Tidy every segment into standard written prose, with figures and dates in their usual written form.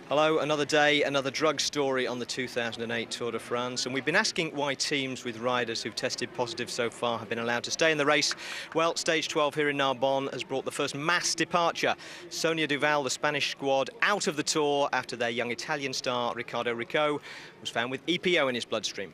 Hello, another day, another drug story on the 2008 Tour de France, and we've been asking why teams with riders who've tested positive so far have been allowed to stay in the race. Well, stage 12 here in Narbonne has brought the first mass departure. Sonia Duval, the Spanish squad, out of the Tour after their young Italian star Rico was found with EPO in his bloodstream.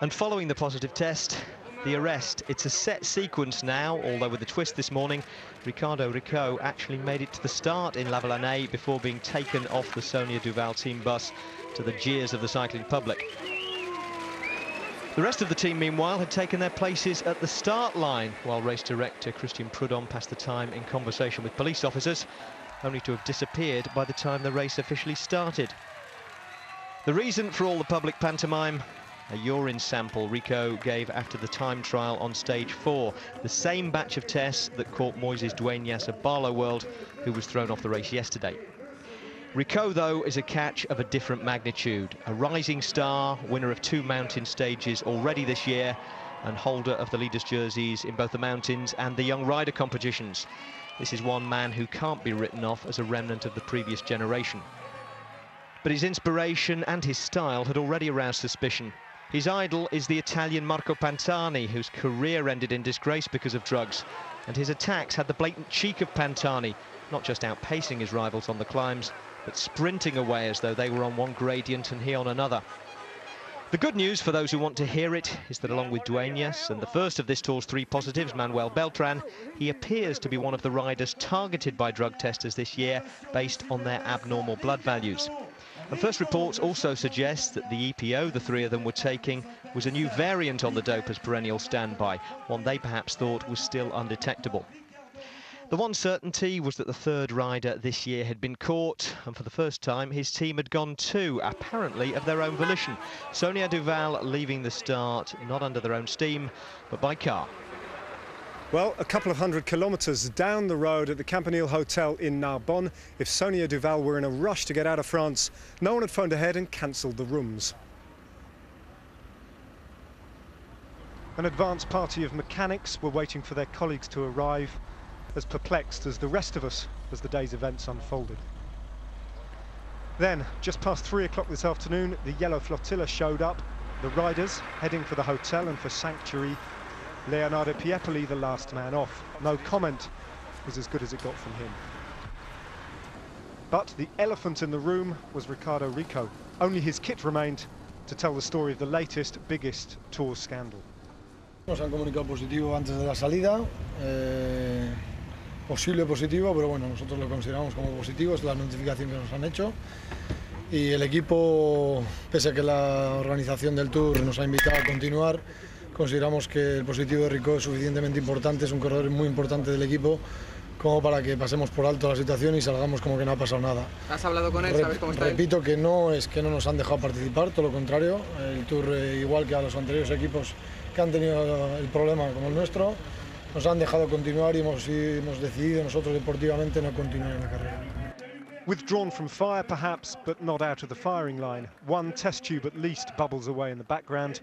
And following the positive test, the arrest. It's a set sequence now, although with a twist this morning. Rico actually made it to the start in La Valannée before being taken off the Sonia Duval team bus to the jeers of the cycling public. The rest of the team, meanwhile, had taken their places at the start line, while race director Christian Prudhomme passed the time in conversation with police officers, only to have disappeared by the time the race officially started. The reason for all the public pantomime? A urine sample Rico gave after the time trial on stage 4, the same batch of tests that caught Moises Dueñas of Barloworld, who was thrown off the race yesterday. Rico, though, is a catch of a different magnitude. A rising star, winner of 2 mountain stages already this year, and holder of the leaders' jerseys in both the mountains and the young rider competitions. This is one man who can't be written off as a remnant of the previous generation. But his inspiration and his style had already aroused suspicion. His idol is the Italian Marco Pantani, whose career ended in disgrace because of drugs. And his attacks had the blatant cheek of Pantani, not just outpacing his rivals on the climbs, but sprinting away as though they were on one gradient and he on another. The good news for those who want to hear it is that along with Dueñas and the first of this tour's 3 positives, Manuel Beltran, he appears to be one of the riders targeted by drug testers this year based on their abnormal blood values. And first reports also suggest that the EPO the 3 of them were taking was a new variant on the doper's perennial standby, one they perhaps thought was still undetectable. The one certainty was that the 3rd rider this year had been caught, and for the first time his team had gone too, apparently of their own volition. Sonia Duval leaving the start, not under their own steam, but by car. Well, a couple of 100 kilometres down the road at the Campanile Hotel in Narbonne, if Sonia Duval were in a rush to get out of France, no one had phoned ahead and cancelled the rooms. An advance party of mechanics were waiting for their colleagues to arrive, as perplexed as the rest of us as the day's events unfolded. Then, just past 3 o'clock this afternoon, the yellow flotilla showed up, the riders heading for the hotel and for sanctuary. Leonardo Piepoli, the last man off. No comment was as good as it got from him. But the elephant in the room was Rico. Only his kit remained to tell the story of the latest, biggest tour scandal. Nos han comunicado positivo antes de la salida, posible positivo, pero bueno, nosotros lo consideramos como positivo, es la notificación que nos han hecho. Y el equipo, pese a que la organización del Tour nos ha invitado a continuar, consideramos que el positivo de Rico es suficientemente importante, es un corredor muy importante del equipo, como para que pasemos por alto la situación y salgamos como que no ha pasado nada. ¿Has hablado con él? ¿Sabes cómo está él? Repito que no es que no nos han dejado participar, todo lo contrario. El Tour, igual que a los anteriores equipos que han tenido el problema como el nuestro, nos han dejado continuar y hemos decidido nosotros deportivamente no continuar en la carrera. Withdrawn from fire, perhaps, but not out of the firing line. One test tube at least bubbles away in the background.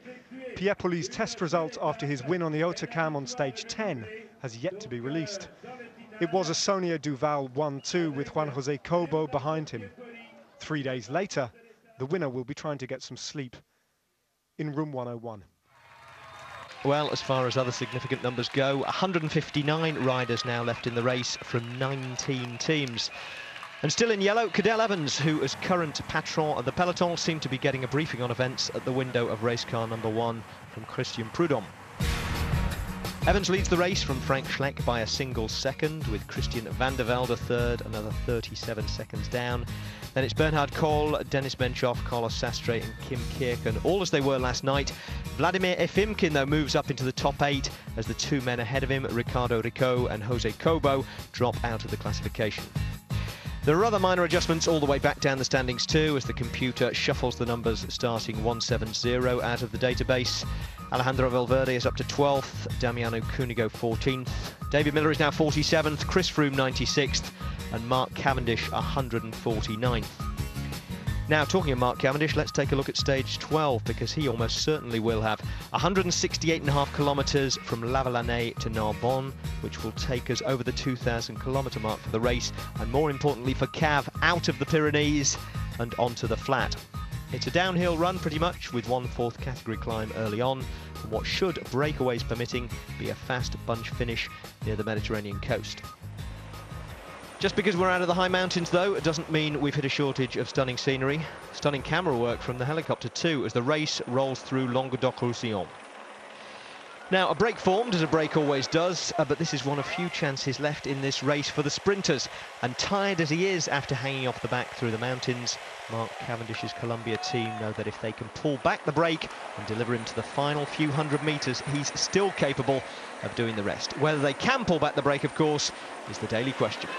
Piepoli's test result after his win on the Autocam on stage 10 has yet to be released. It was a Sonia Duval 1-2 with Juan José Cobo behind him. 3 days later, the winner will be trying to get some sleep in room 101. Well, as far as other significant numbers go, 159 riders now left in the race from 19 teams. And still in yellow, Cadel Evans, who as current patron of the Peloton, seemed to be getting a briefing on events at the window of race car number 1 from Christian Prudhomme. Evans leads the race from Frank Schleck by a single second, with Christian van der Velde third, another 37 seconds down. Then it's Bernhard Kohl, Denis Menchov, Carlos Sastre and Kim Kierken, all as they were last night. Vladimir Efimkin, though, moves up into the top 8 as the 2 men ahead of him, Rico and Jose Cobo, drop out of the classification. There are other minor adjustments all the way back down the standings too, as the computer shuffles the numbers starting 170 out of the database. Alejandro Valverde is up to 12th, Damiano Cunego 14th, David Miller is now 47th, Chris Froome 96th, and Mark Cavendish 149th. Now, talking of Mark Cavendish, let's take a look at stage 12, because he almost certainly will have 168.5 kilometres from La Valannais to Narbonne, which will take us over the 2,000 kilometre mark for the race, and more importantly for Cav, out of the Pyrenees and onto the flat. It's a downhill run pretty much, with one fourth category climb early on, and what should, breakaways permitting, be a fast bunch finish near the Mediterranean coast. Just because we're out of the high mountains, though, it doesn't mean we've hit a shortage of stunning scenery. Stunning camera work from the helicopter too, as the race rolls through Languedoc-Roussillon. Now, a break formed, as a break always does, but this is one of few chances left in this race for the sprinters. And tired as he is after hanging off the back through the mountains, Mark Cavendish's Columbia team know that if they can pull back the break and deliver him to the final few hundred metres, he's still capable of doing the rest. Whether they can pull back the break, of course, is the daily question.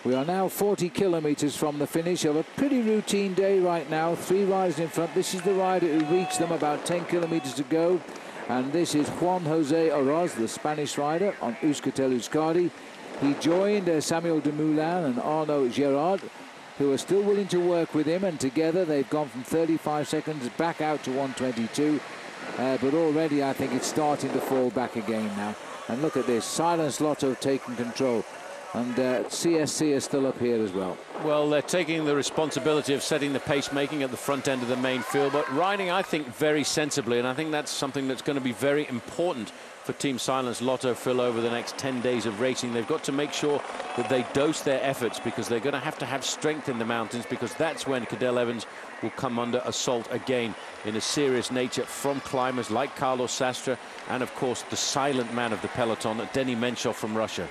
We are now 40 kilometres from the finish of a pretty routine day right now. 3 riders in front. This is the rider who reached them about 10 kilometres to go. And this is Juan José Oroz, the Spanish rider on Euskaltel-Euskadi. He joined Samuel Dumoulin and Arnaud Gérard, who are still willing to work with him. And together they've gone from 35 seconds back out to 1:22. But already I think it's starting to fall back again now. And look at this. Silence Lotto taking control. And CSC is still up here as well. Well, they're taking the responsibility of setting the pace-making at the front end of the main field, but riding, I think, very sensibly, and I think that's something that's going to be very important for Team Silence Lotto, Phil, over the next 10 days of racing. They've got to make sure that they dose their efforts, because they're going to have strength in the mountains, because that's when Cadel Evans will come under assault again in a serious nature from climbers like Carlos Sastre and, of course, the silent man of the peloton, Denis Menchov from Russia.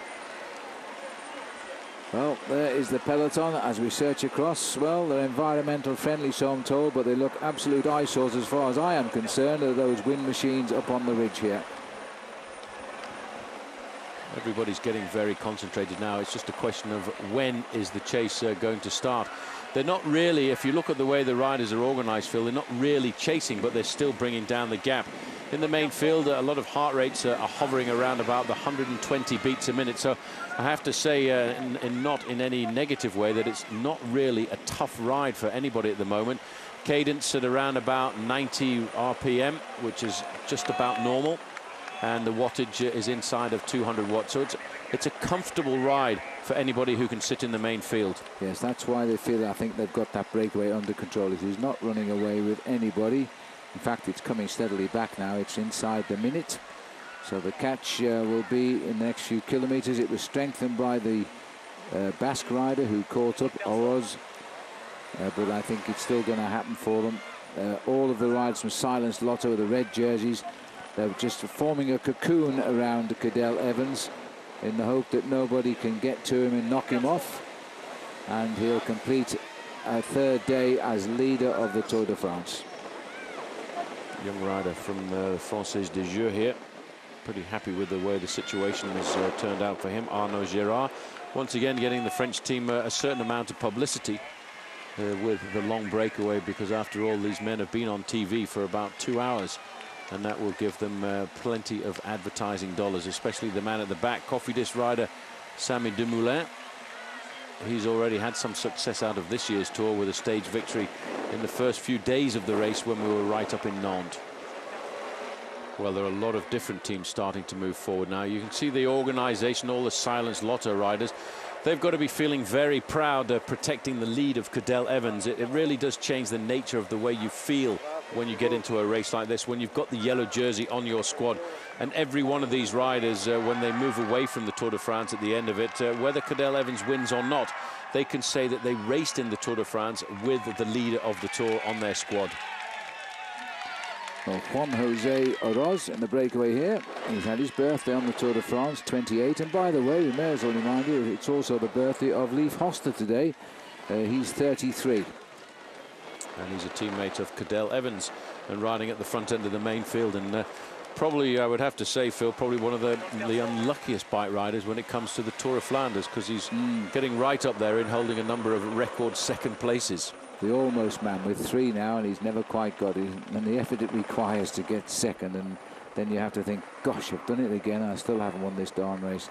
Well, there is the peloton as we search across. Well, they're environmental friendly, so I'm told, but they look absolute eyesores as far as I am concerned, are those wind machines up on the ridge here. Everybody's getting very concentrated now. It's just a question of when is the chase going to start. They're not really, if you look at the way the riders are organised, Phil, they're not really chasing, but they're still bringing down the gap. In the main field, a lot of heart rates are hovering around about the 120 beats a minute. So I have to say, not in any negative way, that it's not really a tough ride for anybody at the moment. Cadence at around about 90 RPM, which is just about normal. And the wattage is inside of 200 watts. So it's a comfortable ride for anybody who can sit in the main field. Yes, that's why they feel, I think they've got that breakaway under control. He's not running away with anybody. In fact, it's coming steadily back now. It's inside the minute. So the catch will be in the next few kilometres. It was strengthened by the Basque rider who caught up, Oroz. But I think it's still going to happen for them. All of the riders from Silence Lotto, the red jerseys, they're just forming a cocoon around Cadel Evans in the hope that nobody can get to him and knock him off. And he'll complete a 3rd day as leader of the Tour de France. Young rider from the Française des Jeux here. Pretty happy with the way the situation has turned out for him. Arnaud Gérard, once again getting the French team a certain amount of publicity with the long breakaway, because after all, these men have been on TV for about 2 hours, and that will give them plenty of advertising dollars, especially the man at the back, Cofidis rider Samy Dumoulin. He's already had some success out of this year's Tour with a stage victory in the first few days of the race when we were right up in Nantes. Well, there are a lot of different teams starting to move forward now. You can see the organisation, all the Silence Lotto riders. They've got to be feeling very proud of protecting the lead of Cadel Evans. It really does change the nature of the way you feel when you get into a race like this, when you've got the yellow jersey on your squad. And every one of these riders, when they move away from the Tour de France at the end of it, whether Cadel Evans wins or not, they can say that they raced in the Tour de France with the leader of the Tour on their squad. Well, Juan José Oroz in the breakaway here. He's had his birthday on the Tour de France, 28. And by the way, we may as well remind you, it's also the birthday of Leif Hoster today. He's 33. And he's a teammate of Cadel Evans and riding at the front end of the main field. And probably, I would have to say, Phil, probably one of the unluckiest bike riders when it comes to the Tour of Flanders, because he's getting right up there in holding a number of record second places. The almost man with 3 now, and he's never quite got it. And the effort it requires to get second, and then you have to think, gosh, I've done it again. I still haven't won this darn race.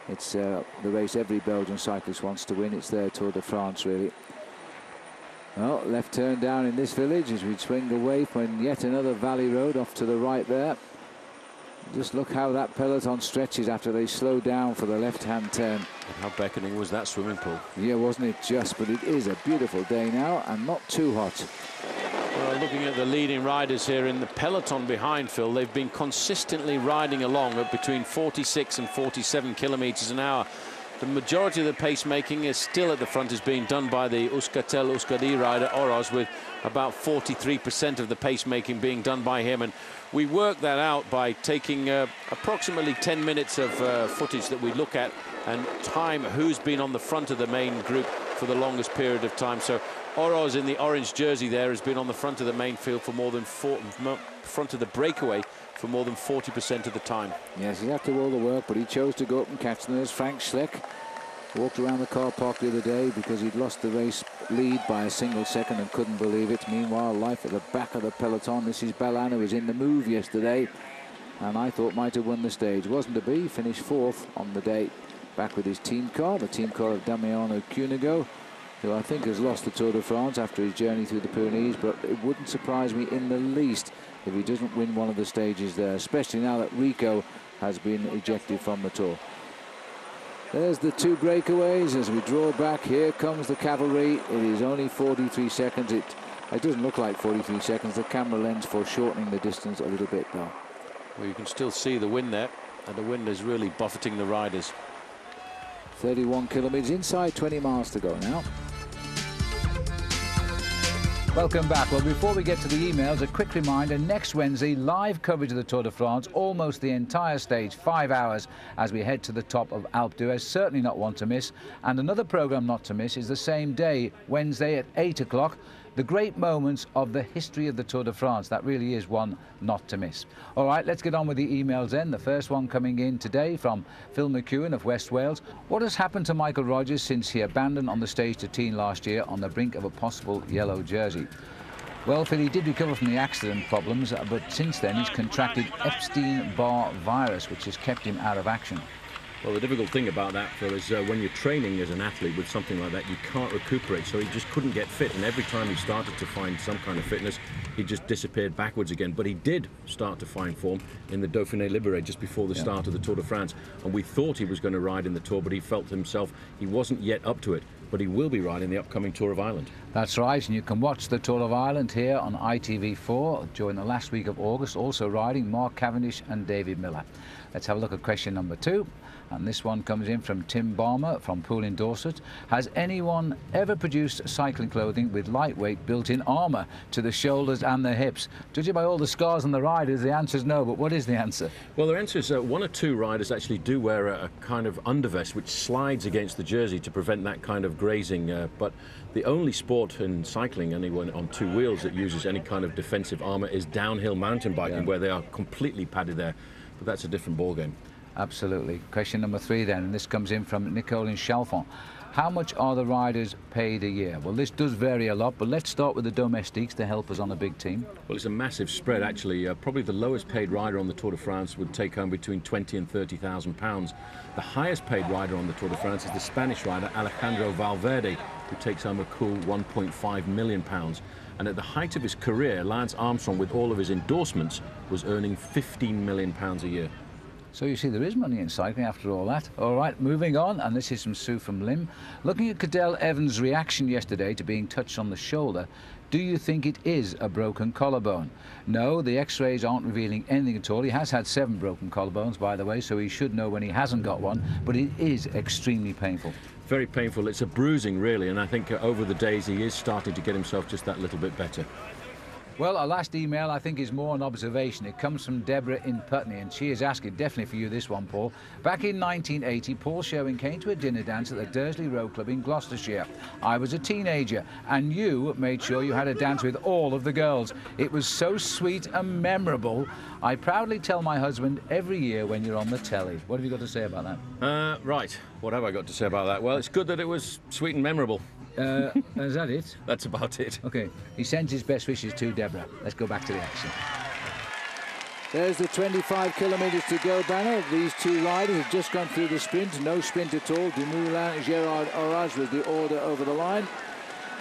It's the race every Belgian cyclist wants to win. It's their Tour de France, really. Well, left turn down in this village as we swing away from yet another valley road off to the right there. Just look how that peloton stretches after they slow down for the left-hand turn. And how beckoning was that swimming pool? Yeah, wasn't it just? But it is a beautiful day now and not too hot. Well, looking at the leading riders here in the peloton behind, Phil, they've been consistently riding along at between 46 and 47 kilometers an hour. The majority of the pacemaking is still at the front, is being done by the Euskaltel-Euskadi rider Oroz, with about 43% of the pacemaking being done by him. And we work that out by taking approximately 10 minutes of footage that we look at and time who's been on the front of the main group for the longest period of time. So Oroz in the orange jersey there has been on the front of the main field for more than front of the breakaway for more than 40% of the time. Yes, he had to do all the work, but he chose to go up and catch them. There's Frank Schleck. Walked around the car park the other day because he'd lost the race lead by a single second and couldn't believe it. Meanwhile, life at the back of the peloton. This is Ballan, who was in the move yesterday and I thought might have won the stage. Wasn't to be. Finished 4th on the day, back with his team car, the team car of Damiano Cunego, who I think has lost the Tour de France after his journey through the Pyrenees, but it wouldn't surprise me in the least if he doesn't win one of the stages there, especially now that Rico has been ejected from the Tour. There's the 2 breakaways as we draw back. Here comes the cavalry. It is only 43 seconds. It doesn't look like 43 seconds. The camera lens foreshortening the distance a little bit, though. Well, you can still see the wind there, and the wind is really buffeting the riders. 31 kilometers, inside 20 miles to go now. Welcome back. Well, before we get to the emails, a quick reminder, next Wednesday, live coverage of the Tour de France, almost the entire stage, 5 hours, as we head to the top of Alpe d'Huez. Certainly not one to miss. And another programme not to miss is the same day, Wednesday at 8 o'clock, the great moments of the history of the Tour de France. That really is one not to miss. All right, let's get on with the emails then. The first one coming in today from Phil McEwen of West Wales. What has happened to Michael Rogers since he abandoned on the stage to Teen last year on the brink of a possible yellow jersey? Well, Phil, he did recover from the accident problems, but since then he's contracted Epstein-Barr virus, which has kept him out of action. Well, the difficult thing about that, Phil, is when you're training as an athlete with something like that, you can't recuperate, so he just couldn't get fit, and every time he started to find some kind of fitness, he just disappeared backwards again. But he did start to find form in the Dauphiné Libéré just before the start of the Tour de France, and we thought he was going to ride in the Tour, but he felt himself he wasn't yet up to it. But he will be riding the upcoming Tour of Ireland. That's right, and you can watch the Tour of Ireland here on ITV4 during the last week of August, also riding Mark Cavendish and David Miller. Let's have a look at question number 2. And this one comes in from Tim Balmer from Poole in Dorset. Has anyone ever produced cycling clothing with lightweight built-in armour to the shoulders and the hips? Judging by all the scars on the riders, the answer is no, but what is the answer? Well, the answer is 1 or 2 riders actually do wear a kind of undervest which slides against the jersey to prevent that kind of grazing, but the only sport in cycling, anyone on 2 wheels that uses any kind of defensive armour, is downhill mountain biking, where they are completely padded there, but that's a different ballgame. Absolutely. Question number 3 then, and this comes in from Nicole in Chalfont. How much are the riders paid a year? Well, this does vary a lot, but let's start with the domestiques to help us on a big team. Well, it's a massive spread, actually. Probably the lowest paid rider on the Tour de France would take home between £20,000 and £30,000. The highest paid rider on the Tour de France is the Spanish rider Alejandro Valverde, who takes home a cool £1.5 million. And at the height of his career, Lance Armstrong, with all of his endorsements, was earning £15 million a year. So you see, there is money in cycling after all that. All right, moving on, and this is from Sue from Lim. Looking at Cadel Evans' reaction yesterday to being touched on the shoulder, do you think it is a broken collarbone? No, the x-rays aren't revealing anything at all. He has had 7 broken collarbones, by the way, so he should know when he hasn't got one, but it is extremely painful. Very painful. It's a bruising, really, and I think over the days he is starting to get himself just that little bit better. Well, our last email, I think, is more an observation. It comes from Deborah in Putney, and she is asking, definitely for you this one, Paul. Back in 1980, Paul Sherwin came to a dinner dance at the Dursley Row Club in Gloucestershire. I was a teenager, and you made sure you had a dance with all of the girls. It was so sweet and memorable. I proudly tell my husband every year when you're on the telly. What have you got to say about that? Right. What have I got to say about that? Well, it's good that it was sweet and memorable. Is that it? That's about it. OK. He sends his best wishes to Deborah. Let's go back to the action. There's the 25 kilometres to go banner. These 2 riders have just gone through the sprint. No sprint at all. Dumoulin, Gerard, Oroz was the order over the line.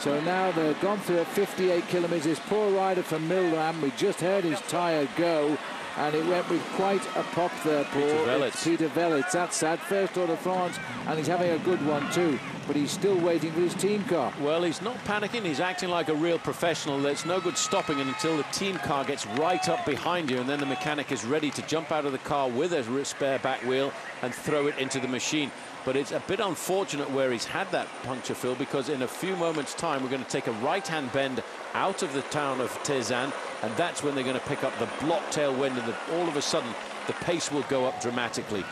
So now they've gone through at 58 kilometres. Poor rider from Milram. We just heard his tyre go, and it went with quite a pop there, Paul. Peter Velits. That's sad. First Tour de France, and he's having a good one too. But he's still waiting for his team car. Well, he's not panicking. He's acting like a real professional. There's no good stopping until the team car gets right up behind you, and then the mechanic is ready to jump out of the car with a spare back wheel and throw it into the machine. But it's a bit unfortunate where he's had that puncture, Phil, because in a few moments' time we're going to take a right-hand bend out of the town of Tezan, and that's when they're going to pick up the block tailwind, and all of a sudden the pace will go up dramatically.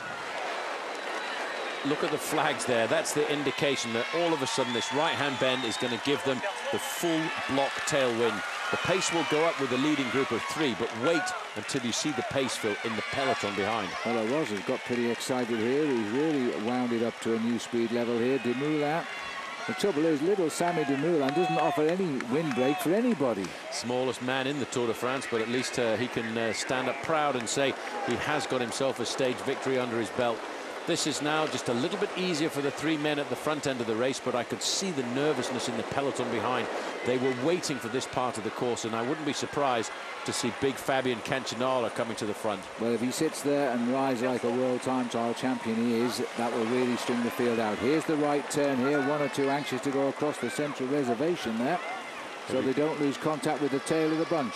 Look at the flags there. That's the indication that all of a sudden this right-hand bend is going to give them the full block tailwind. The pace will go up with the leading group of 3, but wait until you see the pace, Phil, in the peloton behind. Well, Rosa's got pretty excited here. He's really wound it up to a new speed level here. Dumoulin. The trouble is, little Sammy Dumoulin doesn't offer any windbreak for anybody. Smallest man in the Tour de France, but at least he can stand up proud and say he has got himself a stage victory under his belt. This is now just a little bit easier for the 3 men at the front end of the race, but I could see the nervousness in the peloton behind. They were waiting for this part of the course, and I wouldn't be surprised to see big Fabian Cancellara coming to the front. Well, if he sits there and rides like a world time trial champion he is, that will really string the field out. Here's the right turn here. 1 or 2 anxious to go across the central reservation there, so they don't lose contact with the tail of the bunch.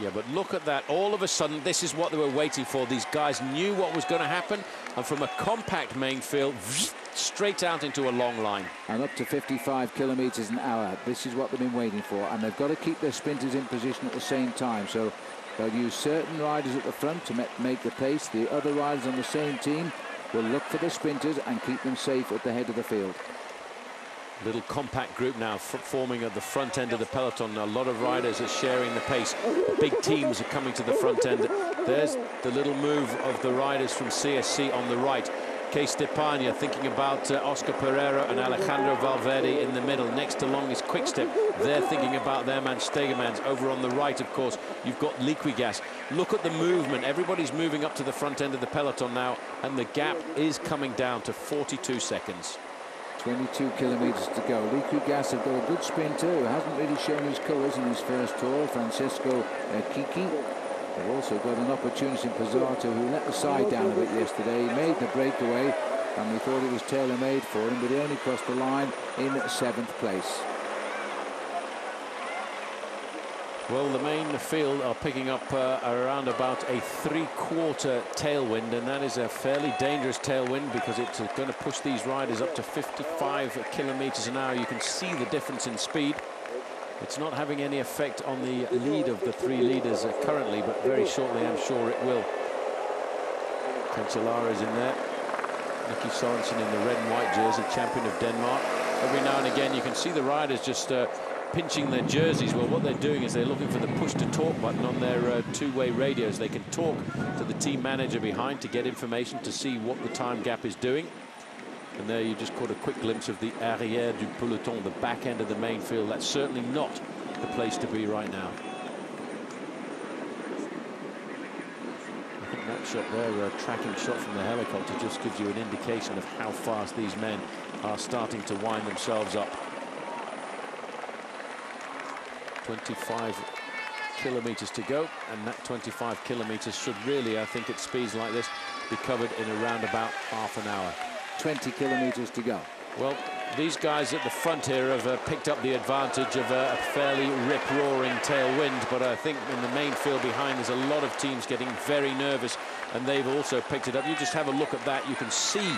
Yeah, but look at that. All of a sudden, this is what they were waiting for. These guys knew what was going to happen, and from a compact main field, straight out into a long line. And up to 55 kilometres an hour. This is what they've been waiting for, and they've got to keep their sprinters in position at the same time. So they'll use certain riders at the front to make the pace. The other riders on the same team will look for the sprinters and keep them safe at the head of the field. Little compact group now forming at the front end of the peloton. A lot of riders are sharing the pace. Big teams are coming to the front end. There's the little move of the riders from CSC on the right. Case d'Epargne thinking about Oscar Pereira and Alejandro Valverde in the middle. Next along is Quickstep. They're thinking about their man Stegemans. Over on the right, of course, you've got Liquigas. Look at the movement. Everybody's moving up to the front end of the peloton now, and the gap is coming down to 42 seconds. 22 kilometres to go. Liquigas have got a good sprinter who hasn't really shown his colours in his first tour, Francesco Kiki. They've also got an opportunity in Pizarro who let the side down a bit yesterday. He made the breakaway, and we thought it was tailor-made for him, but he only crossed the line in 7th place. Well, the main field are picking up around about a 3/4 tailwind, and that is a fairly dangerous tailwind because it's going to push these riders up to 55 kilometres an hour. You can see the difference in speed. It's not having any effect on the lead of the 3 leaders currently, but very shortly I'm sure it will. Cancellara is in there. Nicky Sorensen in the red and white jersey, champion of Denmark. Every now and again you can see the riders just pinching their jerseys. Well, what they're doing is they're looking for the push-to-talk button on their two-way radios. They can talk to the team manager behind to get information to see what the time gap is doing. And there you just caught a quick glimpse of the arrière du peloton, the back end of the main field. That's certainly not the place to be right now. I think that shot there, a tracking shot from the helicopter, just gives you an indication of how fast these men are starting to wind themselves up. 25 kilometres to go, and that 25 kilometres should really, I think at speeds like this, be covered in around about half an hour. 20 kilometres to go. Well, these guys at the front here have picked up the advantage of a fairly rip-roaring tailwind, but I think in the main field behind there's a lot of teams getting very nervous, and they've also picked it up. You just have a look at that. You can see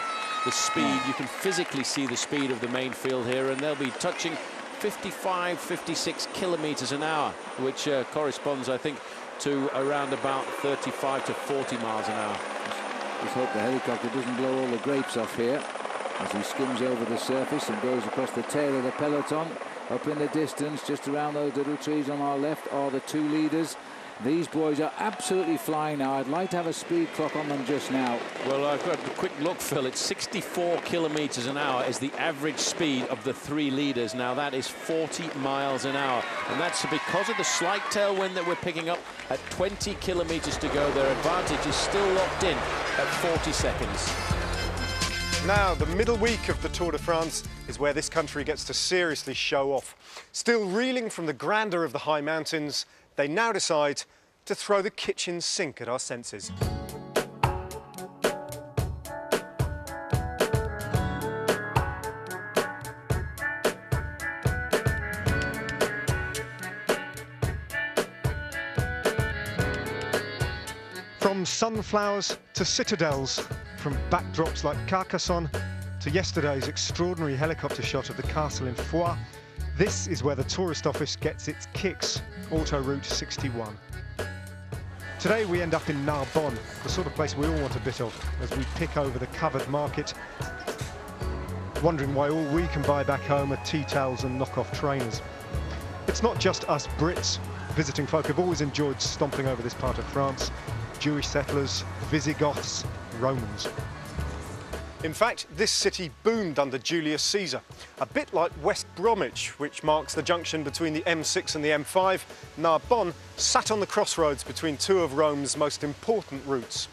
the speed. You can physically see the speed of the main field here, and they'll be touching 55, 56 kilometres an hour, which corresponds, I think, to around about 35 to 40 miles an hour. Just hope the helicopter doesn't blow all the grapes off here as he skims over the surface and goes across the tail of the peloton. Up in the distance, just around those little trees on our left, are the 2 leaders. These boys are absolutely flying now. I'd like to have a speed clock on them just now. Well, I've got a quick look, Phil. It's 64 kilometres an hour is the average speed of the 3 leaders. Now, that is 40 miles an hour. And that's because of the slight tailwind that we're picking up at 20 kilometres to go. Their advantage is still locked in at 40 seconds. Now, the middle week of the Tour de France is where this country gets to seriously show off. Still reeling from the grandeur of the high mountains, they now decide to throw the kitchen sink at our senses. From sunflowers to citadels, from backdrops like Carcassonne to yesterday's extraordinary helicopter shot of the castle in Foix, this is where the tourist office gets its kicks, Autoroute 61. Today we end up in Narbonne, the sort of place we all want a bit of, as we pick over the covered market, wondering why all we can buy back home are tea towels and knockoff trainers. It's not just us Brits. Visiting folk have always enjoyed stomping over this part of France. Jewish settlers, Visigoths, Romans. In fact, this city boomed under Julius Caesar, a bit like West Bromwich, which marks the junction between the M6 and the M5. Narbonne sat on the crossroads between two of Rome's most important routes.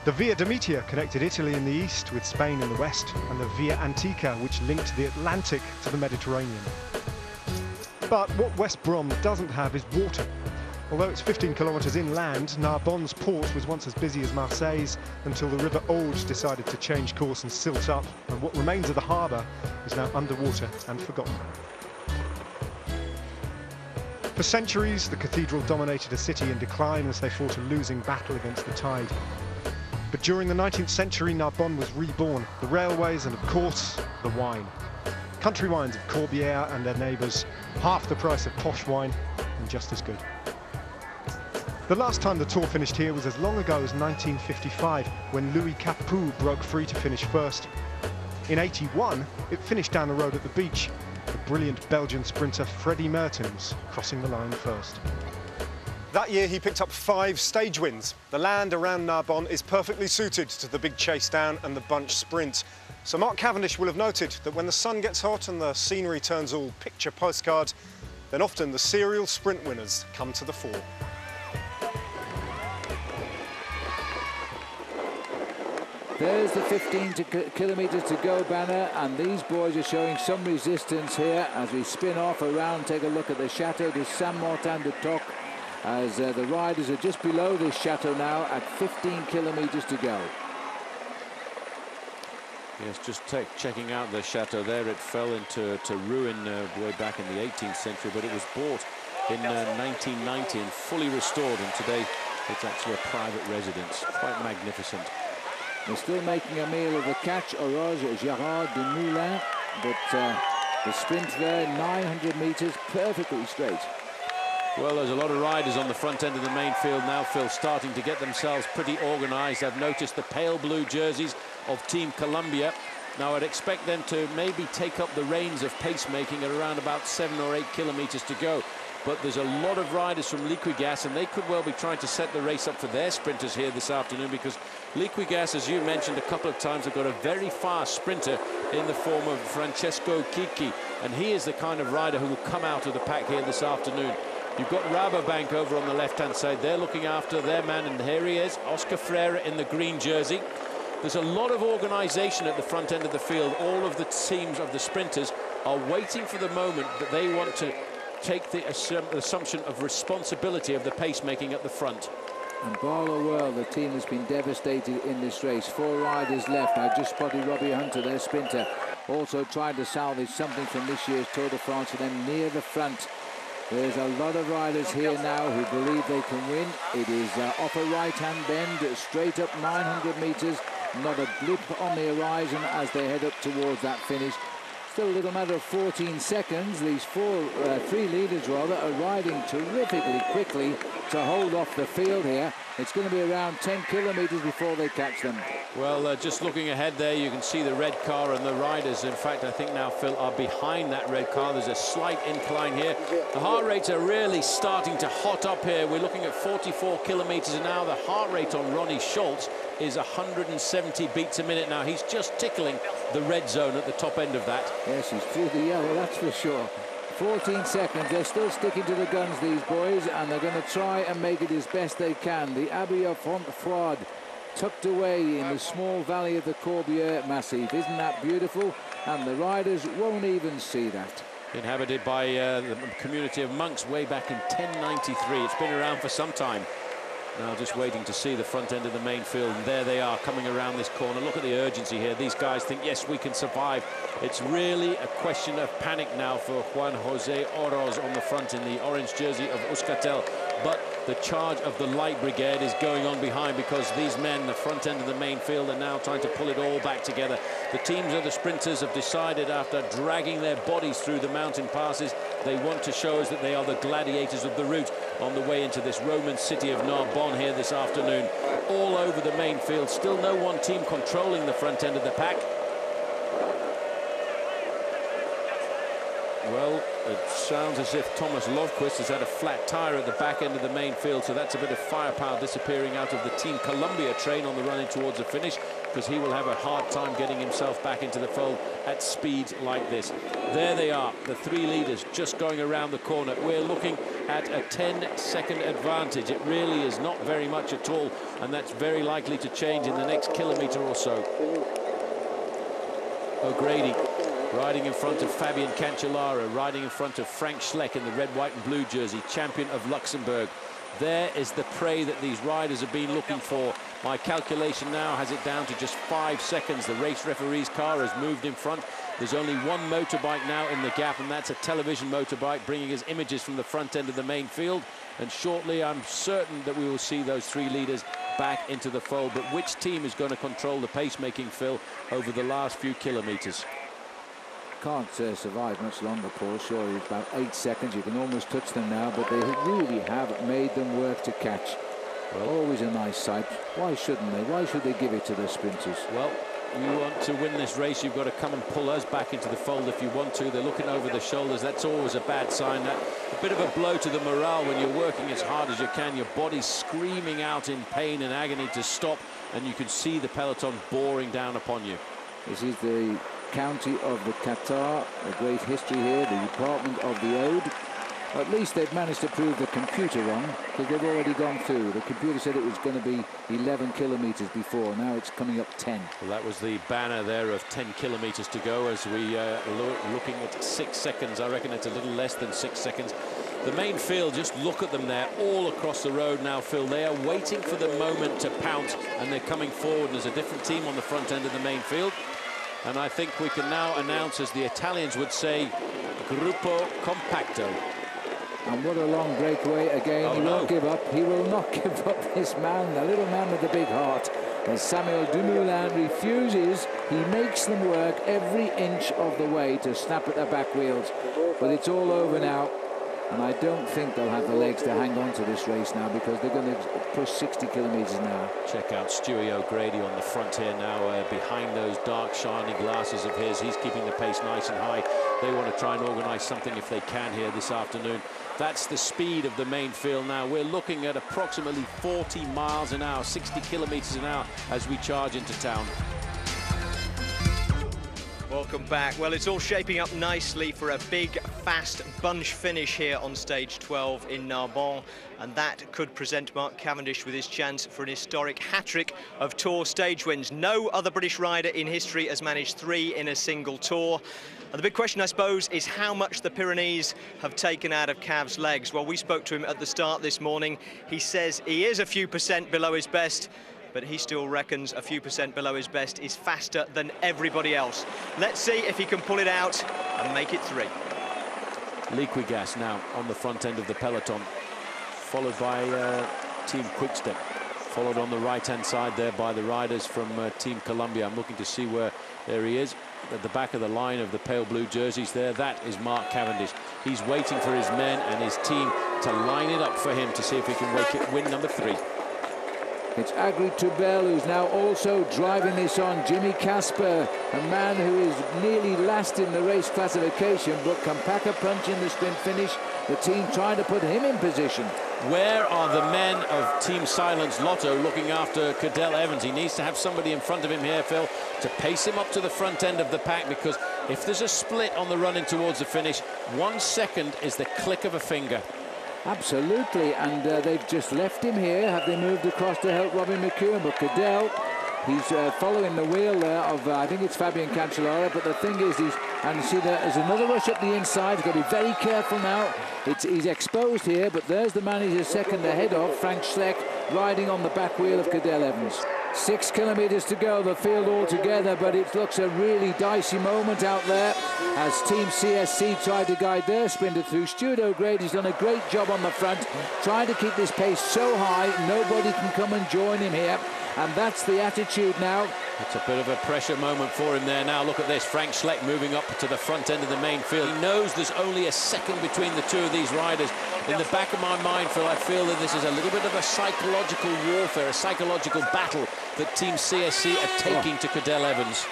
The Via Domitia connected Italy in the east with Spain in the west, and the Via Antica, which linked the Atlantic to the Mediterranean. But what West Brom doesn't have is water. Although it's 15 kilometres inland, Narbonne's port was once as busy as Marseille's until the River Auge decided to change course and silt up, and what remains of the harbour is now underwater and forgotten. For centuries, the cathedral dominated a city in decline as they fought a losing battle against the tide. But during the 19th century, Narbonne was reborn, the railways and, of course, the wine. Country wines of Corbière and their neighbours, half the price of posh wine and just as good. The last time the Tour finished here was as long ago as 1955, when Louis Capou broke free to finish first. In '81, it finished down the road at the beach, the brilliant Belgian sprinter Freddy Mertens crossing the line first. That year he picked up 5 stage wins. The land around Narbonne is perfectly suited to the big chase down and the bunch sprint. So Mark Cavendish will have noted that when the sun gets hot and the scenery turns all picture postcard, then often the serial sprint winners come to the fore. There's the 15 kilometres to go banner, and these boys are showing some resistance here as we spin off around. Take a look at the Chateau de Saint-Martin-de-Toc, as the riders are just below this chateau now at 15 kilometres to go. Yes, just checking out the chateau there. It fell into ruin way back in the 18th century, but it was bought in 1990 and fully restored, and today it's actually a private residence. Quite magnificent. They're still making a meal of the catch, Oroge Gérard de Moulin, but the sprint there, 900 metres, perfectly straight. Well, there's a lot of riders on the front end of the main field now, Phil, starting to get themselves pretty organised. I've noticed the pale blue jerseys of Team Columbia. Now, I'd expect them to maybe take up the reins of pacemaking at around about 7 or 8 kilometres to go. But there's a lot of riders from Liquigas, and they could well be trying to set the race up for their sprinters here this afternoon, because Liquigas, as you mentioned a couple of times, have got a very fast sprinter in the form of Francesco Chicchi, and he is the kind of rider who will come out of the pack here this afternoon. You've got Rabobank over on the left-hand side. They're looking after their man, and here he is, Oscar Freire in the green jersey. There's a lot of organisation at the front end of the field. All of the teams of the sprinters are waiting for the moment that they want to take the assumption of responsibility of the pacemaking at the front. And Barlow World, the team has been devastated in this race. 4 riders left. I just spotted Robbie Hunter, their sprinter, also trying to salvage something from this year's Tour de France, and then near the front. There's a lot of riders here now who believe they can win. It is off a right-hand bend, straight up 900 metres. Not a blip on the horizon as they head up towards that finish. Still a little matter of 14 seconds. These 3 leaders rather are riding terrifically quickly to hold off the field here. It's going to be around 10 kilometres before they catch them. Well, just looking ahead there, you can see the red car, and the riders, in fact, I think now, Phil, are behind that red car. There's a slight incline here. The heart rates are really starting to hot up here. We're looking at 44 kilometres an hour. The heart rate on Ronnie Schultz is 170 beats a minute now. He's just tickling the red zone at the top end of that. Yes, he's through the yellow, that's for sure. 14 seconds. They're still sticking to the guns, these boys, and they're going to try and make it as best they can. The Abbey of Fontfroid tucked away in the small valley of the Corbière Massif. Isn't that beautiful? And the riders won't even see that. Inhabited by the community of monks way back in 1093. It's been around for some time. Now just waiting to see the front end of the main field, and there they are coming around this corner. Look at the urgency here. These guys think, yes, we can survive. It's really a question of panic now for Juan Jose Oroz on the front in the orange jersey of Euskaltel. But the charge of the light brigade is going on behind, because these men, the front end of the main field, are now trying to pull it all back together. The teams of the sprinters have decided, after dragging their bodies through the mountain passes, they want to show us that they are the gladiators of the route on the way into this Roman city of Narbonne here this afternoon. All over the main field, still no one team controlling the front end of the pack. Well, it sounds as if Thomas Lovquist has had a flat tyre at the back end of the main field, so that's a bit of firepower disappearing out of the Team Columbia train on the run in towards the finish, because he will have a hard time getting himself back into the fold at speeds like this. There they are, the three leaders just going around the corner. We're looking at a 10-second advantage. It really is not very much at all, and that's very likely to change in the next kilometre or so. O'Grady riding in front of Fabian Cancellara, riding in front of Frank Schleck in the red, white and blue jersey, champion of Luxembourg. There is the prey that these riders have been looking for. My calculation now has it down to just 5 seconds. The race referee's car has moved in front. There's only one motorbike now in the gap, and that's a television motorbike bringing us images from the front end of the main field. And shortly, I'm certain that we will see those three leaders back into the fold. But which team is going to control the pacemaking, Phil, over the last few kilometres? Can't survive much longer, Paul. Sure, it's about 8 seconds. You can almost touch them now, but they really have made them work to catch. Well, always a nice sight. Why shouldn't they? Why should they give it to the sprinters? Well, you want to win this race, you've got to come and pull us back into the fold if you want to. They're looking over the shoulders. That's always a bad sign. That a bit of a blow to the morale when you're working as hard as you can. Your body's screaming out in pain and agony to stop, and you can see the peloton boring down upon you. This is the county of the Qatar, a great history here, the Department of the Aude. At least they've managed to prove the computer wrong, because they've already gone through. The computer said it was going to be 11 kilometres before. Now it's coming up 10. Well, that was the banner there of 10 kilometres to go as we looking at 6 seconds. I reckon it's a little less than 6 seconds. The main field, just look at them there, all across the road now, Phil. They are waiting for the moment to pounce, and they're coming forward. And there's a different team on the front end of the main field. And I think we can now announce, as the Italians would say, Gruppo Compacto. And what a long breakaway again. Oh, he won't give up. He will not give up, this man, the little man with the big heart. As Samuel Dumoulin refuses, he makes them work every inch of the way to snap at their back wheels. But it's all over now. And I don't think they'll have the legs to hang on to this race now, because they're going to push 60 kilometres now. Check out Stewie O'Grady on the front here now, behind those dark, shiny glasses of his. He's keeping the pace nice and high. They want to try and organise something if they can here this afternoon. That's the speed of the main field now. We're looking at approximately 40 miles an hour, 60 kilometres an hour as we charge into town. Welcome back. Well, it's all shaping up nicely for a big, fast bunch finish here on stage 12 in Narbonne, and that could present Mark Cavendish with his chance for an historic hat-trick of Tour stage wins. No other British rider in history has managed 3 in a single Tour. And the big question, I suppose, is how much the Pyrenees have taken out of Cav's legs. Well, we spoke to him at the start this morning. He says he is a few percent below his best, but he still reckons a few percent below his best is faster than everybody else. Let's see if he can pull it out and make it 3. Liquigas now on the front end of the peloton, followed by Team Quickstep, followed on the right-hand side there by the riders from Team Columbia. I'm looking to see where, there he is, at the back of the line of the pale blue jerseys there. That is Mark Cavendish. He's waiting for his men and his team to line it up for him to see if he can win number 3. It's Agri Toubel who's now also driving this on. Jimmy Casper, a man who is nearly last in the race classification, but can pack a punch in the sprint finish. The team trying to put him in position. Where are the men of Team Silence Lotto looking after Cadel Evans? He needs to have somebody in front of him here, Phil, to pace him up to the front end of the pack, because if there's a split on the run in towards the finish, 1 second is the click of a finger. Absolutely, and they've just left him here. Have they moved across to help Robbie McEwen? But Cadel, he's following the wheel there of, I think it's Fabian Cancellara, but the thing is, and you see there's another rush up the inside. He's got to be very careful now. He's exposed here, but there's the man he's a second ahead of, Frank Schleck, riding on the back wheel of Cadel Evans. 6 kilometres to go, the field all together, but it looks a really dicey moment out there as Team CSC tried to guide their sprinter through. Stuart O'Grady's done a great job on the front, trying to keep this pace so high, nobody can come and join him here. And that's the attitude now. It's a bit of a pressure moment for him there now. Look at this, Frank Schleck moving up to the front end of the main field. He knows there's only a second between the two of these riders. In the back of my mind, Phil, I feel that this is a little bit of a psychological warfare, a psychological battle that Team CSC are taking to Cadel Evans.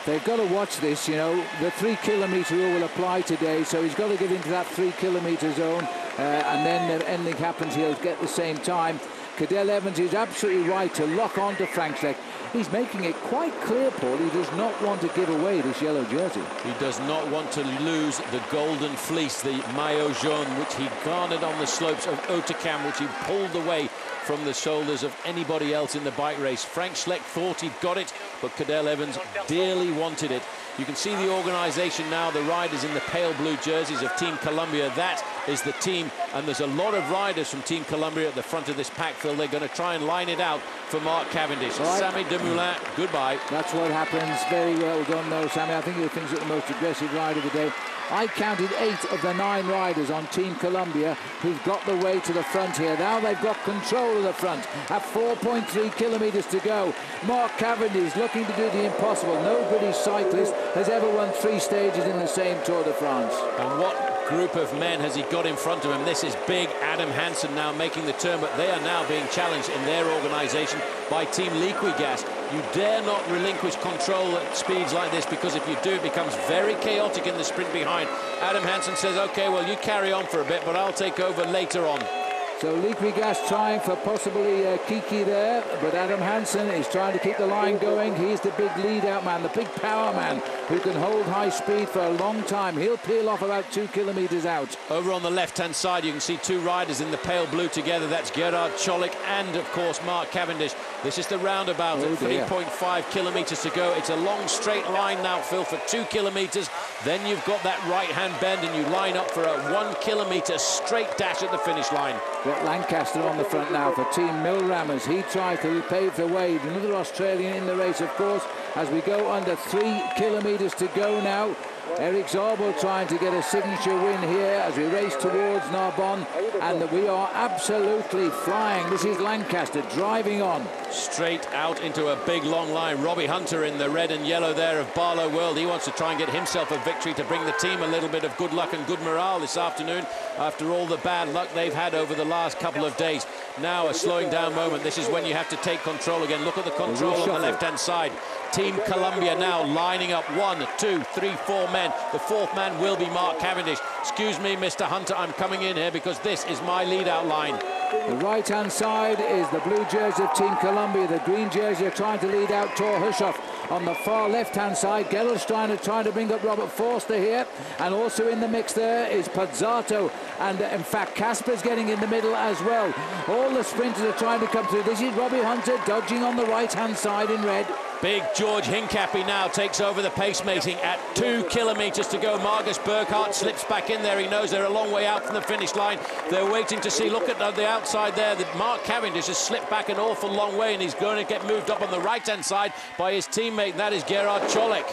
They've got to watch this, you know. The 3 kilometre rule will apply today, so he's got to get into that 3 kilometre zone, and then if anything happens, he'll get the same time. Cadel Evans is absolutely right to lock on to Frank Schleck. He's making it quite clear, Paul, he does not want to give away this yellow jersey. He does not want to lose the golden fleece, the maillot jaune, which he garnered on the slopes of Hautecam, which he pulled away from the shoulders of anybody else in the bike race. Frank Schleck thought he'd got it, but Cadel Evans dearly wanted it. You can see the organisation now, the riders in the pale blue jerseys of Team Columbia. That is the team, and there's a lot of riders from Team Columbia at the front of this pack, Phil. They're going to try and line it out for Mark Cavendish. Right. Sammy Dumoulin, goodbye. That's what happens. Very well done, though, Sammy. I think he'll finish it the most aggressive rider of the day. I counted 8 of the 9 riders on Team Columbia who've got the way to the front here. Now they've got control of the front at 4.3 kilometres to go. Mark Cavendish looking to do the impossible. No British cyclist has ever won 3 stages in the same Tour de France. And what group of men has he got in front of him? This is big Adam Hansen now making the turn, but they are now being challenged in their organisation by Team Liquigas. You dare not relinquish control at speeds like this, because if you do, it becomes very chaotic in the sprint behind. Adam Hansen says, OK, well, you carry on for a bit, but I'll take over later on. So Liquigas trying for possibly Kiki there, but Adam Hansen is trying to keep the line going. He's the big lead-out man, the big power man, who can hold high speed for a long time. He'll peel off about 2 kilometres out. Over on the left-hand side, you can see 2 riders in the pale blue together. That's Gerard Cholik and, of course, Mark Cavendish. This is the roundabout at 3.5 kilometres to go. It's a long, straight line now, Phil, for 2 kilometres. Then you've got that right-hand bend, and you line up for a 1 kilometre straight dash at the finish line. Got Lancaster on the front now for Team Milram as he tries to pave the way. Another Australian in the race, of course, as we go under 3 kilometres to go now. Eric Zabel trying to get a signature win here as we race towards Narbonne, and that we are absolutely flying. This is Lancaster driving on. Straight out into a big long line. Robbie Hunter in the red and yellow there of Barlow World. He wants to try and get himself a victory to bring the team a little bit of good luck and good morale this afternoon after all the bad luck they've had over the last couple of days. Now a slowing down moment. This is when you have to take control again. Look at the control on the left-hand side. Team Columbia now lining up 1, 2, 3, 4 men. The 4th man will be Mark Cavendish. Excuse me, Mr. Hunter, I'm coming in here because this is my lead-out line. The right-hand side is the blue jersey of Team Columbia. The green jersey are trying to lead out Thor Hushoff. On the far left-hand side, Gerolsteiner trying to bring up Robert Forster here. And also in the mix there is Pozzato. And in fact, Casper's getting in the middle as well. All the sprinters are trying to come through. This is Robbie Hunter dodging on the right-hand side in red. Big George Hincapie now takes over the pacemaking at 2 kilometres to go. Marcus Burkhardt slips back in there. He knows they're a long way out from the finish line. They're waiting to see. Look at the outside there. That Mark Cavendish has slipped back an awful long way, and he's going to get moved up on the right-hand side by his teammate, and that is Gerard Cholik.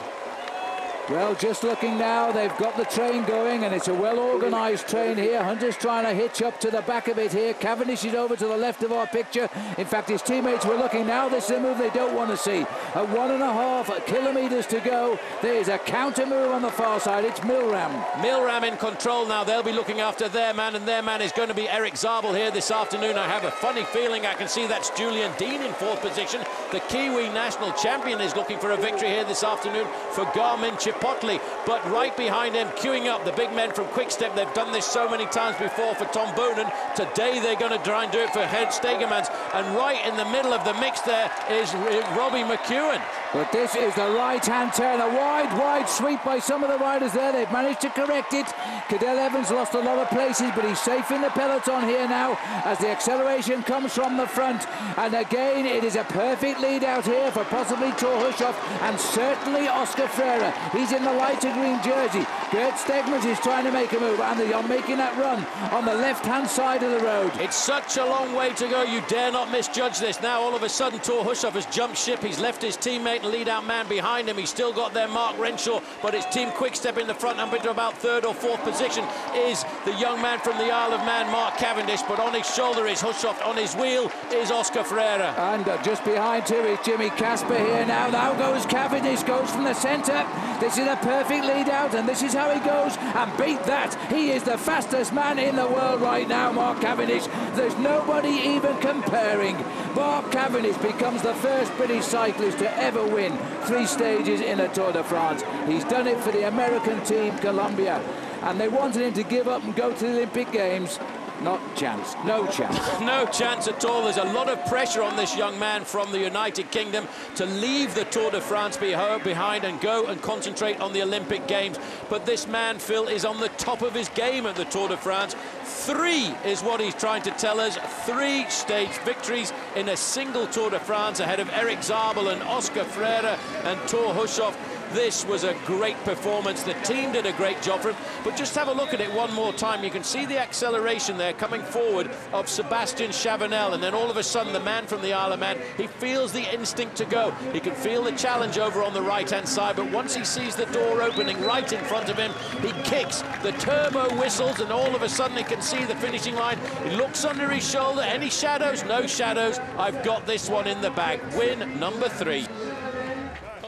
Well, just looking now, they've got the train going, and it's a well-organised train here. Hunter's trying to hitch up to the back of it here. Cavendish is over to the left of our picture. In fact, his teammates were looking now. This is a move they don't want to see. At 1.5 kilometres to go, there is a counter move on the far side. It's Milram. Milram in control now. They'll be looking after their man, and their man is going to be Eric Zabel here this afternoon. I have a funny feeling I can see that's Julian Dean in 4th position. The Kiwi national champion is looking for a victory here this afternoon for Garmin Chipotle, but right behind him, queuing up the big men from Quick-Step. They've done this so many times before for Tom Boonen. Today they're going to try and do it for Stegemans. And right in the middle of the mix there is Robbie McEwen. But this is the right-hand turn, a wide sweep by some of the riders there. They've managed to correct it. Cadel Evans lost a lot of places, but he's safe in the peloton here now as the acceleration comes from the front. And again, it is a perfect lead out here for possibly Thor Hushovd and certainly Oscar Freire. He's in the lighter green jersey. Gert Stegmans is trying to make a move, and they are making that run on the left-hand side of the road. It's such a long way to go. You dare not misjudge this. Now, all of a sudden, Thor Hushovd has jumped ship. He's left his teammate and lead-out man behind him. He's still got there Mark Renshaw, but it's Team Quick-Step in the front, up into about third or fourth position is the young man from the Isle of Man, Mark Cavendish, but on his shoulder is Hushovd, on his wheel is Oscar Freire. And just behind too is Jimmy Casper here now. Now goes Cavendish, goes from the centre. This is a perfect lead out, and this is how he goes, and beat that. He is the fastest man in the world right now, Mark Cavendish. There's nobody even comparing. Mark Cavendish becomes the first British cyclist to ever win 3 stages in a Tour de France. He's done it for the American team Columbia, and they wanted him to give up and go to the Olympic Games. Not chance, no chance. No chance at all. There's a lot of pressure on this young man from the United Kingdom to leave the Tour de France behind and go and concentrate on the Olympic Games. But this man, Phil, is on the top of his game at the Tour de France. 3 is what he's trying to tell us. 3 stage victories in a single Tour de France ahead of Eric Zabel and Oscar Freire and Thor Hushovd. This was a great performance. The team did a great job for him. But just have a look at it one more time. You can see the acceleration there coming forward of Sebastian Chavanel. And then all of a sudden, the man from the Isle of Man, he feels the instinct to go. He can feel the challenge over on the right-hand side. But once he sees the door opening right in front of him, he kicks. The turbo whistles, and all of a sudden, he can see the finishing line. He looks under his shoulder. Any shadows? No shadows. I've got this one in the bag. Win number 3.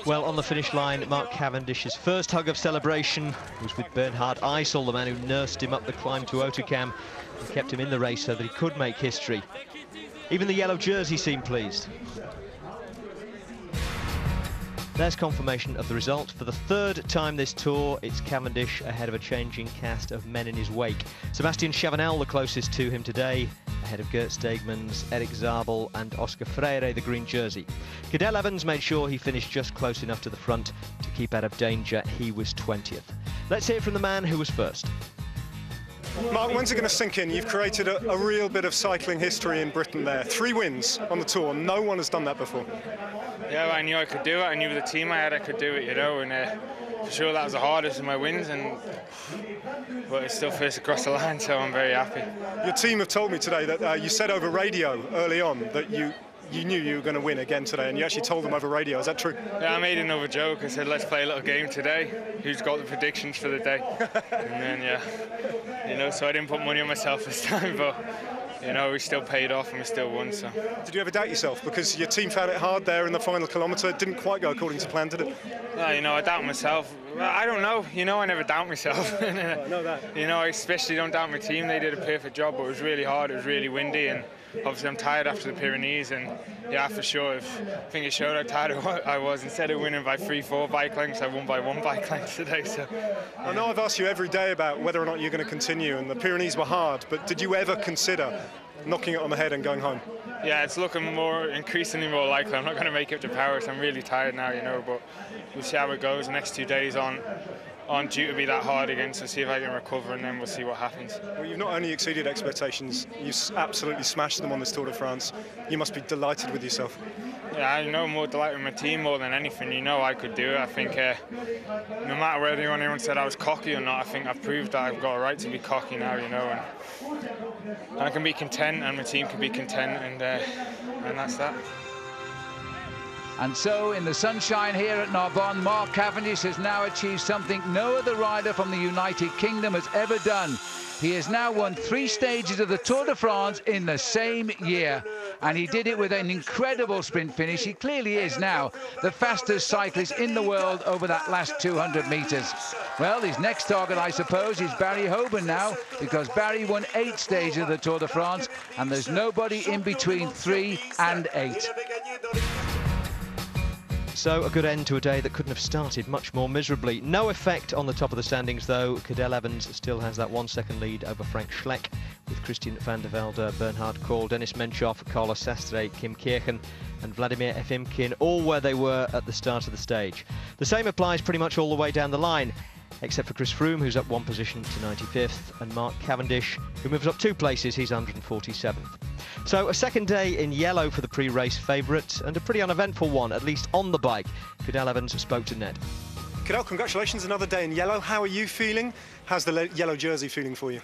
Well, on the finish line, Mark Cavendish's first hug of celebration was with Bernhard Eisel, the man who nursed him up the climb to Otakam and kept him in the race so that he could make history. Even the yellow jersey seemed pleased. There's confirmation of the result. For the 3rd time this tour, it's Cavendish ahead of a changing cast of men in his wake. Sebastian Chavanel, the closest to him today, ahead of Gert Stegmans, Eric Zabel and Oscar Freire, the green jersey. Cadel Evans made sure he finished just close enough to the front to keep out of danger. He was 20th. Let's hear from the man who was first. Mark, when's it going to sink in? You've created a real bit of cycling history in Britain there. 3 wins on the tour. No one has done that before. Yeah, well, I knew I could do it. I knew with the team I had I could do it, you know, and for sure that was the hardest of my wins, but it's still first across the line, so I'm very happy. Your team have told me today that you said over radio early on that you knew you were going to win again today, and you actually told them over radio. Is that true? Yeah, I made another joke. I said, let's play a little game today. Who's got the predictions for the day? And then, yeah, you know, so I didn't put money on myself this time, but, you know, we still paid off and we still won, so. Did you ever doubt yourself? Because your team found it hard there in the final kilometre. It didn't quite go according to plan, did it? No, you know, I doubt myself. I don't know. You know, I never doubt myself. I know that. You know, I especially don't doubt my team. They did a perfect job, but it was really hard. It was really windy, and obviously I'm tired after the Pyrenees, and yeah, for sure, I think it showed how tired I was. Instead of winning by 3-4 bike lengths, I won by 1 bike length today. So I know I've asked you every day about whether or not you're going to continue, and the Pyrenees were hard, but did you ever consider knocking it on the head and going home? Yeah, it's looking increasingly more likely. I'm not going to make it to Paris. I'm really tired now, you know, but we'll see how it goes. The next 2 days aren't due to be that hard again, so see if I can recover, and then we'll see what happens. Well, you've not only exceeded expectations, you've absolutely smashed them on this Tour de France. You must be delighted with yourself. Yeah, I know, more delighted with my team more than anything. You know I could do it. I think no matter whether anyone said I was cocky or not, I think I've proved that I've got a right to be cocky now, you know, and I can be content, and my team can be content, and that's that. And so, in the sunshine here at Narbonne, Mark Cavendish has now achieved something no other rider from the United Kingdom has ever done. He has now won 3 stages of the Tour de France in the same year. And he did it with an incredible sprint finish. He clearly is now the fastest cyclist in the world over that last 200 metres. Well, his next target, I suppose, is Barry Hoban now, because Barry won 8 stages of the Tour de France, and there's nobody in between 3 and 8. So a good end to a day that couldn't have started much more miserably. No effect on the top of the standings though. Cadel Evans still has that 1 second lead over Frank Schleck, with Christian van der Velde, Bernhard Kohl, Dennis Menchoff, Carlos Sastre, Kim Kirchen and Vladimir Efimkin all where they were at the start of the stage. The same applies pretty much all the way down the line, except for Chris Froome, who's up 1 position to 95th, and Mark Cavendish, who moves up 2 places, he's 147th. So a second day in yellow for the pre-race favourite, and a pretty uneventful one, at least on the bike. Cadel Evans spoke to Ned. Cadel, congratulations, another day in yellow. How are you feeling? How's the yellow jersey feeling for you?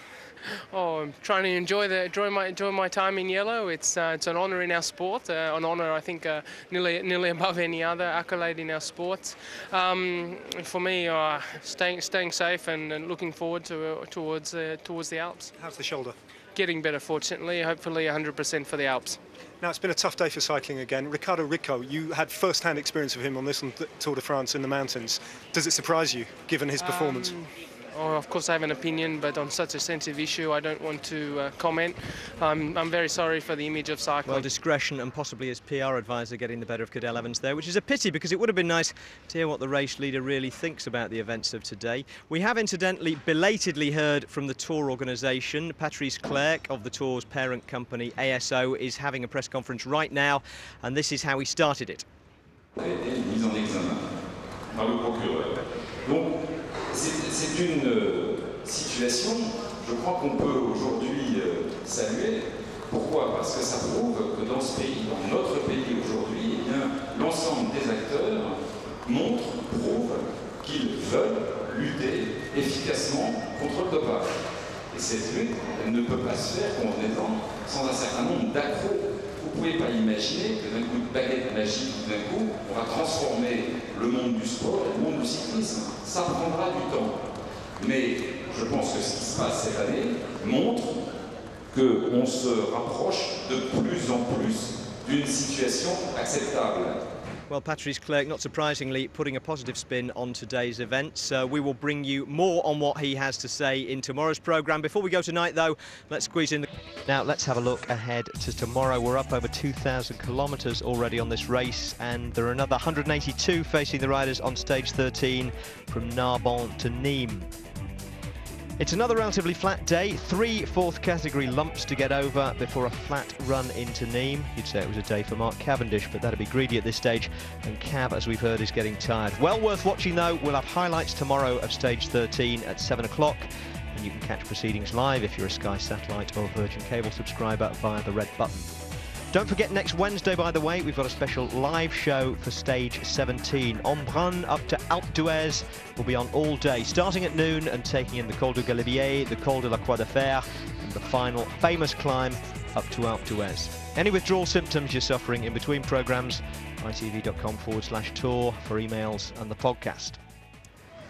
Oh, I'm trying to enjoy my time in yellow. It's an honour in our sport, an honour I think nearly above any other accolade in our sport. For me, staying safe and looking forward towards the Alps. How's the shoulder? Getting better, fortunately. Hopefully 100% for the Alps. Now, it's been a tough day for cycling again. Rico, you had first-hand experience of him on this Tour de France in the mountains. Does it surprise you, given his performance? Oh, of course I have an opinion, but on such a sensitive issue I don't want to comment. I'm very sorry for the image of cycling. Well, discretion and possibly his PR advisor getting the better of Cadel Evans there, which is a pity because it would have been nice to hear what the race leader really thinks about the events of today. We have incidentally belatedly heard from the Tour organisation. Patrice Clerc of the Tour's parent company ASO is having a press conference right now, and this is how he started it. C'est une situation, je crois qu'on peut aujourd'hui saluer. Pourquoi? Parce que ça prouve que dans ce pays, dans notre pays aujourd'hui, eh bien, l'ensemble des acteurs prouvent qu'ils veulent lutter efficacement contre le dopage. Et cette lutte, elle ne peut pas se faire qu'en étant sans un certain nombre d'accros. Vous ne pouvez pas imaginer que d'un coup de baguette magique, d'un coup, on va transformer le monde du sport et le monde du cyclisme. Ça prendra du temps. Mais je pense que ce qui se passe cette année montre qu'on se rapproche de plus en plus d'une situation acceptable. Well, Patrice Clerc, not surprisingly, putting a positive spin on today's events. We will bring you more on what he has to say in tomorrow's programme. Before we go tonight, though, let's squeeze in the... Now, let's have a look ahead to tomorrow. We're up over 2,000 kilometres already on this race, and there are another 182 facing the riders on stage 13 from Narbonne to Nîmes. It's another relatively flat day, 3 fourth category lumps to get over before a flat run into Nîmes. You'd say it was a day for Mark Cavendish, but that'd be greedy at this stage, and Cav, as we've heard, is getting tired. Well worth watching though. We'll have highlights tomorrow of stage 13 at 7 o'clock, and you can catch proceedings live if you're a Sky Satellite or Virgin Cable subscriber via the red button. Don't forget, next Wednesday, by the way, we've got a special live show for stage 17. Narbonne up to Alpe d'Huez will be on all day, starting at noon and taking in the Col du Galibier, the Col de la Croix de Fer, and the final famous climb up to Alpe d'Huez. Any withdrawal symptoms you're suffering in between programmes, itv.com/tour for emails and the podcast.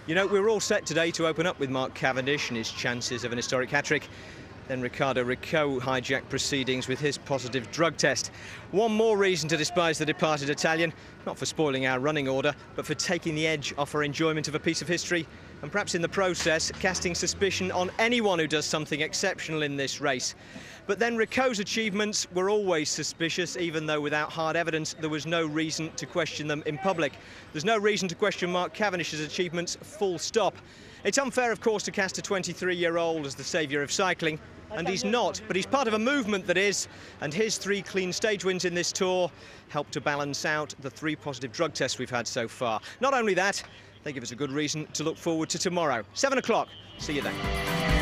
You know, we were all set today to open up with Mark Cavendish and his chances of an historic hat-trick. Then Rico hijacked proceedings with his positive drug test. One more reason to despise the departed Italian, not for spoiling our running order, but for taking the edge off our enjoyment of a piece of history, and perhaps in the process casting suspicion on anyone who does something exceptional in this race. But then Rico's achievements were always suspicious, even though without hard evidence there was no reason to question them in public. There's no reason to question Mark Cavendish's achievements, full stop. It's unfair, of course, to cast a 23-year-old as the saviour of cycling, and he's not, but he's part of a movement that is, and his 3 clean stage wins in this Tour help to balance out the 3 positive drug tests we've had so far. Not only that, they give us a good reason to look forward to tomorrow. 7 o'clock. See you then.